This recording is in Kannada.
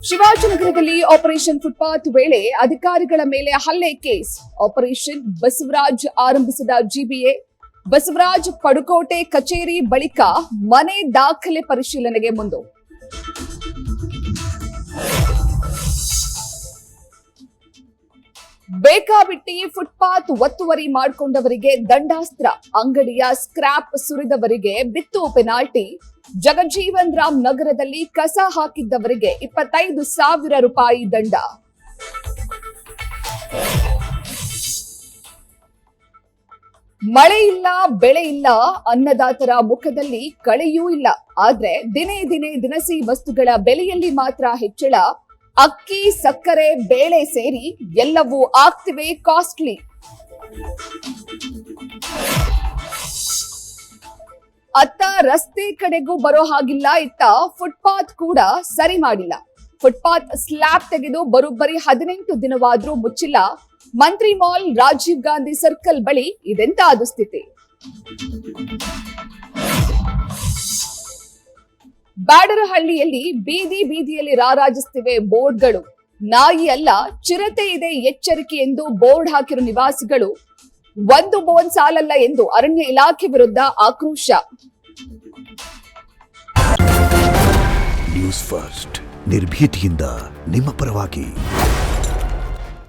ಶಿವಾಜಿನಗರದಲ್ಲಿ ಆಪರೇಷನ್ ಫುಟ್ಪಾತ್ ವೇಳೆ ಅಧಿಕಾರಿಗಳ ಮೇಲೆ ಹಲ್ಲೆ ಕೇಸ್. ಆಪರೇಷನ್ ಬಸವರಾಜ್ ಆರಂಭಿಸಿದ ಜಿಬಿಎ. ಬಸವರಾಜ್ ಪಡುಕೋಟೆ ಕಚೇರಿ ಬಳಿಕ ಮನೆ ದಾಖಲೆ ಪರಿಶೀಲನೆಗೆ ಮುಂದು. ಬೇಕಾಬಿಟ್ಟಿ ಫುಟ್ಪಾತ್ ಒತ್ತುವರಿ ಮಾಡಿಕೊಂಡವರಿಗೆ ದಂಡಾಸ್ತ್ರ. ಅಂಗಡಿಯ ಸ್ಕ್ರಾಪ್ ಸುರಿದವರಿಗೆ ಬಿತ್ತು ಪೆನಾಲ್ಟಿ. ಜಗಜೀವನ್ ರಾಮ್ ನಗರದಲ್ಲಿ ಕಸ ಹಾಕಿದ್ದವರಿಗೆ 25,000 ರೂಪಾಯಿ ದಂಡ. ಮಳೆ ಇಲ್ಲ, ಬೆಳೆ ಇಲ್ಲ, ಅನ್ನದಾತರ ಮುಖದಲ್ಲಿ ಕಳೆಯೂ ಇಲ್ಲ. ಆದ್ರೆ ದಿನೇ ದಿನೇ ದಿನಸಿ ವಸ್ತುಗಳ ಬೆಲೆಯಲ್ಲಿ ಮಾತ್ರ ಹೆಚ್ಚಳ. ಅಕ್ಕಿ, ಸಕ್ಕರೆ, ಬೇಳೆ ಸೇರಿ ಎಲ್ಲವೂ ಆಗ್ತಿವೆ ಕಾಸ್ಟ್ಲಿ. ಅತ್ತ ರಸ್ತೆ ಕಡೆಗೂ ಬರೋ ಹಾಗಿಲ್ಲ, ಇತ್ತ ಫುಟ್ಪಾತ್ ಕೂಡ ಸರಿ ಮಾಡಿಲ್ಲ. ಫುಟ್ಪಾತ್ ಸ್ಲ್ಯಾಬ್ ತೆಗೆದು ಬರೋಬ್ಬರಿ 18 ದಿನವಾದ್ರೂ ಮುಚ್ಚಿಲ್ಲ. ಮಂತ್ರಿ ಮಾಲ್, ರಾಜೀವ್ ಗಾಂಧಿ ಸರ್ಕಲ್ ಬಳಿ ಇದೆಂತ ದುಸ್ಥಿತಿ. ಬ್ಯಾಡರಹಳ್ಳಿಯಲ್ಲಿ ಬೀದಿಯಲ್ಲಿ ರಾರಾಜಿಸುತ್ತಿವೆ ಬೋರ್ಡ್ಗಳು. ನಾಯಿ ಅಲ್ಲ, ಚಿರತೆ ಇದೆ, ಎಚ್ಚರಿಕೆ ಎಂದು ಬೋರ್ಡ್ ಹಾಕಿರುವ ನಿವಾಸಿಗಳು. ಒಂದು ಬೋನ್ ಸಾಲಲ್ಲ ಎಂದು ಅರಣ್ಯ ಇಲಾಖೆ ವಿರುದ್ಧ ಆಕ್ರೋಶ. ನ್ಯೂಸ್ ಫಸ್ಟ್, ನಿರ್ಭೀತಿಯಿಂದ ನಿಮ್ಮ ಪರವಾಗಿ.